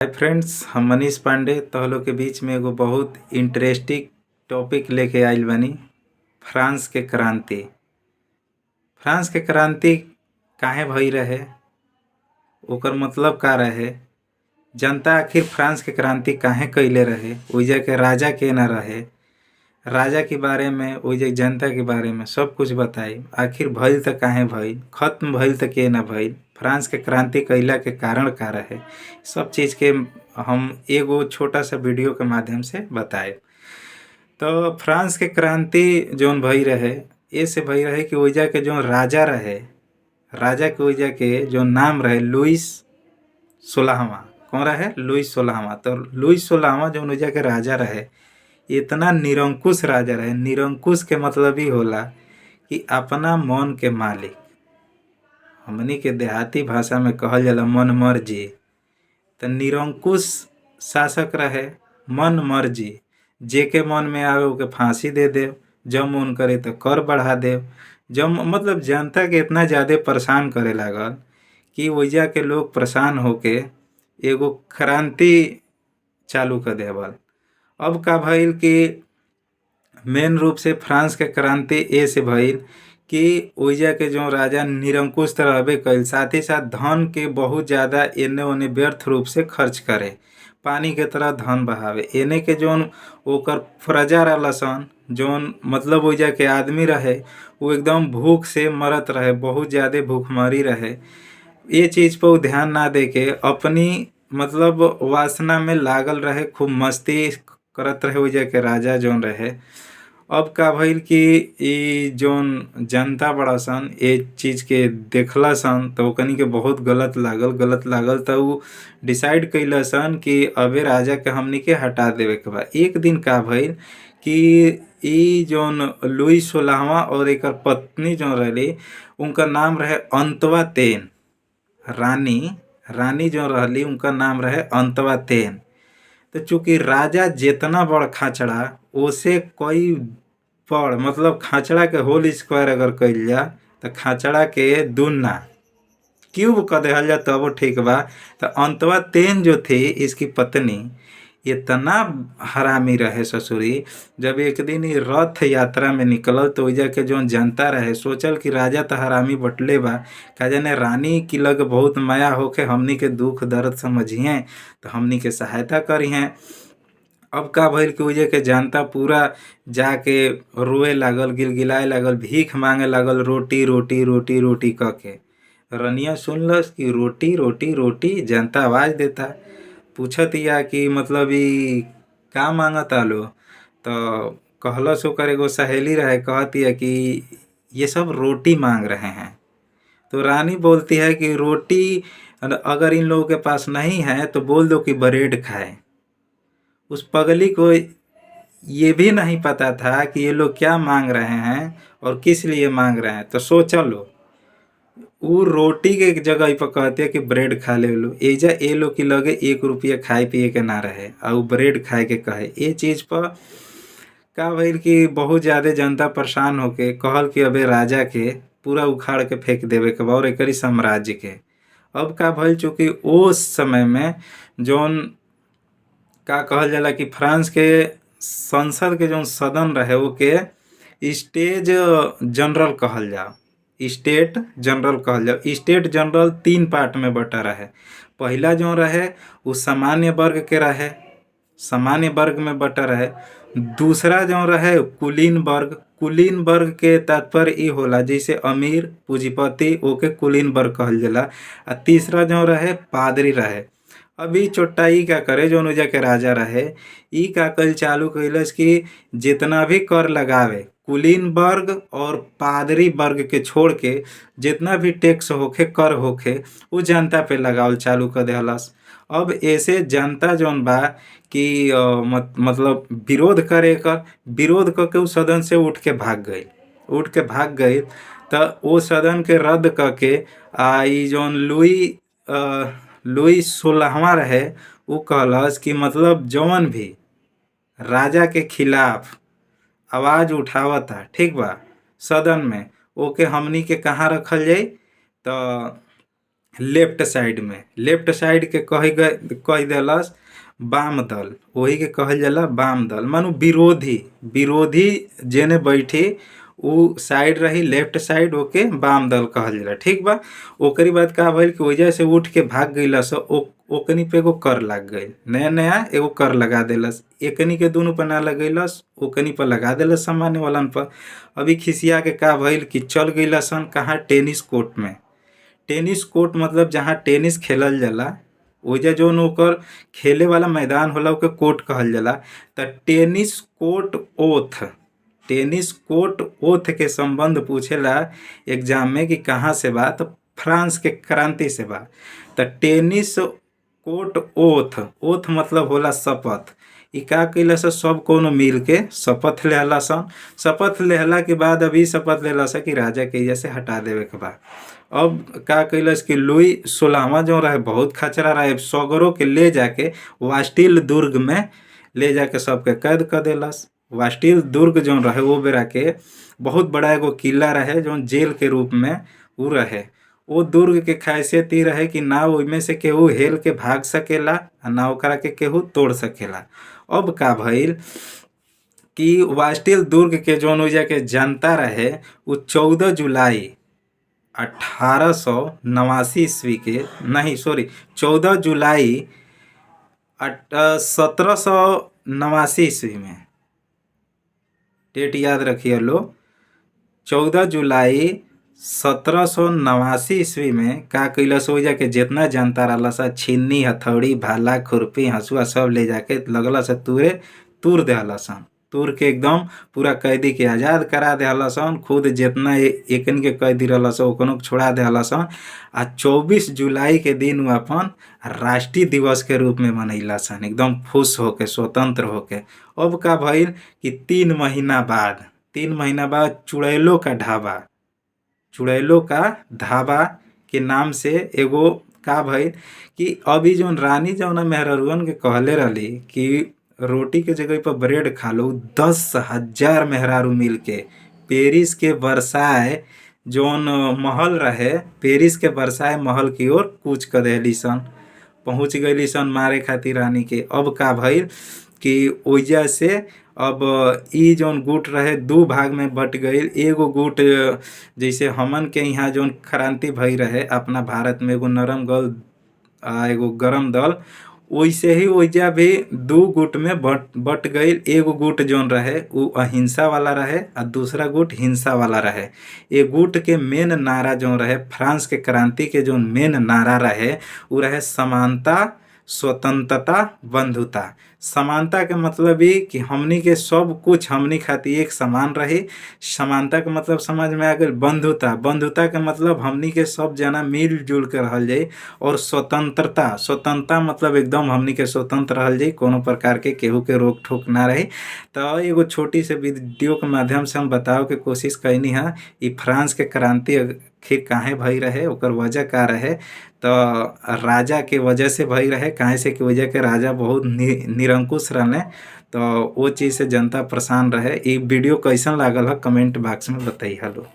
Hi friends, हम मनीष पांडे तोहलों के बीच में एगो बहुत इंटरेस्टिंग टॉपिक लेके आइल बानी। फ्रांस के क्रांति। फ्रांस के क्रांति काहे भई रहे, ओकर मतलब का रहे, जनता आखिर फ्रांस के क्रांति काहे कइले रहे, ओइजा के राजा के ना रहे, राजा के बारे में, ओइजा के जनता के बारे में सब कुछ बताई। आखिर भइल त काहे भइल, खत्म भइल त के ना भइल, फ्रांस के क्रांति कइला के कारण का रहे, सब चीज़ के हम एगो छोटा सा वीडियो के माध्यम से बताए। तो फ्रांस के क्रांति जौन भई रहे, ऐसे भई रहे कि ओइजा के जो राजा रहे, राजा के ओइजा के जो नाम रहे लुइस 16वां। कौन रहे? लुइस 16वां। तो लुइस 16वां जो ओइजा के राजा रहे, इतना निरंकुश राजा रहे। निरंकुश के मतलब ही होला कि अपना मन के मालिक। हमनी के देहाती भाषा में कहल जाला मन मर्जी। तो निरंकुश शासक रहे, मन मर्जी। जेके मन में आवे ओके फांसी दे दे, जब मन करे तो कर बढ़ा दे। जब मतलब जनता के इतना ज़्यादा परेशान करे लागल कि ओइजा के लोग परेशान होके एगो क्रांति चालू कर देवल। अब का भइल कि मेन रूप से फ्रांस के क्रांति ऐसे भइल कि ओइजा के जो राजा निरंकुश त रहबे कइल, साथ ही साथ धन के बहुत ज़्यादा एने ओने व्यर्थ रूप से खर्च करे, पानी के तरह धन बहावे। एने के जोन ओकर प्रजा रहलसन, जोन मतलब ओइजा के आदमी रहे, वो एकदम भूख से मरत रहे, बहुत ज़्यादा भूखमरी रहे। ये चीज़ पर ध्यान ना दे के अपनी मतलब वासना में लागल रहे, खूब मस्ती करत रहे ओइजा के राजा जोन रहे। अब का भइल कि ई जोन जनता बड़ासन ए चीज़ के देखलसन तो ओकनी के बहुत गलत लागल तो उ डिसाइड कइलसन कि अबे राजा के हमनी के हटा देवे के बा। एक दिन का भइल कि ई जोन लुइस 16वां और एकर पत्नी जोन रहली, उनका नाम रहे अंतवा-तेन। रानी जो रहली उनका नाम रहे अंतवा-तेन। तो चूंकि राजा जितना बड़ खाचड़ा, ओसे कई बड़ मतलब खाचड़ा के होल स्क्वायर अगर कइल जा तो खाचड़ा के दुना क्यूब कर देहल जा तब ठीक बा। तो अंतवा-तेन जो थी इसकी पत्नी, इतना हरामी रहे ससुरी। जब एक दिन ही रथ यात्रा में निकलल तो ओइजा के जो जनता रहे सोचल कि राजा तो हरामी बटले बा, का जाने रानी की लग बहुत माया होके हमनी के दुख दर्द समझिए तो हमनी के सहायता करिए। अब का भइल कि ओइजा के जनता पूरा जाके रोए लागल, गिलगिलाए लागल, भीख मांगे लागल, रोटी रोटी रोटी रोटी कह के। रनिया सुनलस कि रोटी रोटी रोटी, जनता आवाज देता, पूछतिया कि मतलब ई का मांगता लो। तो कहलस ओकर एगो सहेली रहे, कहतिया कि ये सब रोटी मांग रहे हैं। तो रानी बोलती है कि रोटी अगर इन लोगों के पास नहीं है तो बोल दो कि ब्रेड खाए। उस पगली को ये भी नहीं पता था कि ये लोग क्या मांग रहे हैं और किस लिए मांग रहे हैं। तो सोचा लो, वो रोटी के जगह पर कहते हैं कि ब्रेड खा ले लो। एजा ए लोग की लगे 1 रुपया खाए पिए के ना रहे और ब्रेड खाए के कहे। ये चीज़ पर का भइल कि बहुत ज़्यादा जनता परेशान होके कहल कि अबे राजा के पूरा उखाड़ के फेंक देवे के बा और एकरी साम्राज्य के। अब का भइल चूँकि उस समय में जौन का कहल जाला कि फ्रांस के संसद के जो सदन रहे ओके स्टेज जनरल कहल जाओ, स्टेट जनरल कहल जाओ। स्टेट जनरल 3 पार्ट में बटा रहे। पहला जो रहे वो सामान्य वर्ग के रहे, सामान्य वर्ग में बटा रहे। दूसरा जो रहे कुलीन वर्ग। कुलीन वर्ग के तात्पर्य ई होला जैसे अमीर पूंजीपति ओके कुलीन वर्ग कहल जाला। आ तीसरा जो रहे पादरी रहे। अभी चोट्टाई का करे जो ओइजा के राजा रहे, ई का कइल चालू कइलस कि जितना भी कर लगावे कुलीन वर्ग और पादरी वर्ग के छोड़ के जितना भी टैक्स होखे, कर होखे, उ जनता पे लगावल चालू कर देहलस। अब ऐसे जनता जौन बा कि मतलब विरोध करे कर, विरोध करके उ सदन से उठ के भाग गई। तो वो सदन के रद्द करके ई जौन लुई 16वां रहे, उ कहलस कि मतलब जौन भी राजा के खिलाफ आवाज उठावता, ठीक बा, सदन में, ओके हमनी के कहाँ रखल जाई, तो लेफ्ट साइड के कह देलस वाम दल, वही के कहल जाला वाम दल, मानो विरोधी। विरोधी जेने बैठी उ साइड रही लेफ्ट साइड, ओके वाम दल कहल जाला। ठीक बा। ओकरी बाद का भइल कि वजह से उठ के भाग गइलस। ओकनी पे एगो कर लग गई, नया नया एगो कर लगा देलस। एकनी के दोनों पर ना लगैलस, ओकनी पर लगा देलस सामान्य वालन पर। अभी खिसिया के का भइल कि चल गइलसन कहाँ, टेनिस कोर्ट में। टेनिस कोर्ट मतलब जहाँ टेनिस खेलल जाला, ओइजा जौन ओकर खेले वाला मैदान होला ओके कोर्ट कहल जाला। त टेनिस कोर्ट ओथ के संबंध पूछेला एग्जाम में कि कहाँ से बा, तो फ्रांस के क्रांति से बा। त टेनिस कोर्ट ओथ मतलब होला शपथ। इ का कैलस, सब कोनो मिल के शपथ लेहलसन। शपथ लेहला के बाद अभी शपथ लेलस कि राजा के एइजा से हटा देवे के बा। अब का कैलस कि लुई 16वां जो रहे बहुत खचरा रहे, सगरों के ले जाके वास्टिल दुर्ग में ले जाके सबके कैद कर देलस। वास्टिल दुर्ग जो रहे वो बेरा के बहुत बड़ा एगो किला रहे जो जेल के रूप में उ रहे। वो दुर्ग के खासियत ई रहे कि ना ओइमे से केहू हेल के भाग सकेला आ ना ओकरा के केहू तोड़ सकेला। अब का भइल कि वास्टिल दुर्ग के जौन ओइजा के जनता रहे उ 14 जुलाई 1889 ईस्वी के, नहीं सॉरी 14 जुलाई 1789 ईस्वी में, डेट याद रखिए लो, 14 जुलाई 1789 ईस्वी में का कैलस, हो जाके जितना जनता रहला सा छिन्नी हथौड़ी भाला खुरपी हंसुआ सब ले जाके लगला सा तूर देहला सन। तूर के एकदम पूरा कैदी के आज़ाद करा देहला सन। खुद जितना एकन के कैदी रहला सन ओकनो के छोड़ा देहला सन। आ 24 जुलाई के दिन वो अपन राष्ट्रीय दिवस के रूप में मनैला सन, एकदम खुश होके स्वतंत्र होके। अब का भइल कि 3 महीना बाद चुड़ैलो का ढाबा के नाम से एगो का भइल कि अभी जौन रानी जौन मेहरारूअन के कहले रहली कि रोटी के जगह पर ब्रेड खा लो, 10,000 मेहरारू मिल के पेरिस के वर्साय जौन महल रहे, पेरिस के वर्साय महल की ओर कूच कर देली सन, पहुँच गईली सन मारे खातिर रानी के। अब का भइल कि ओइजा से अब ई जौन गुट रहे 2 भाग में बट गईल। एगो गुट जैसे हमन के यहाँ जौन क्रांति भई रहे अपना भारत में, एगो नरम दल एगो गरम दल, वैसे ही ओइजा भी 2 गुट में बट गईल। एगो गुट जौन रहे उ अहिंसा वाला रहे और दूसरा गुट हिंसा वाला रहे। ए गुट के मेन नारा जो रहे, फ्रांस के क्रांति के जो मेन नारा रहे उ रहे समानता, स्वतंत्रता, बंधुता। समानता के मतलब ई कि हमनी के सब कुछ हमनी खातिर एक समान रही। समानता के मतलब समझ में आ गई। बंधुता के मतलब हमनी के सब जना मिलजुल के रहल जाई। और स्वतंत्रता मतलब एकदम हमनी के स्वतंत्र रहल जाई, कोनो प्रकार के केहू के रोक ठोक ना रही। तो एगो छोटी से वीडियो के माध्यम से हम बताओ के कोशिश कैनी है ई फ्रांस के क्रांति आखिर काहे भई रहे, ओकर वजह का रहे। तो राजा के वजह से भई रहे, काहे से कि वजह के राजा बहुत निरंकुश रहने। तो वो चीज़ से जनता परेशान रहे। ई वीडियो कैसन लागल है कमेंट बॉक्स में बताइए। हेलो।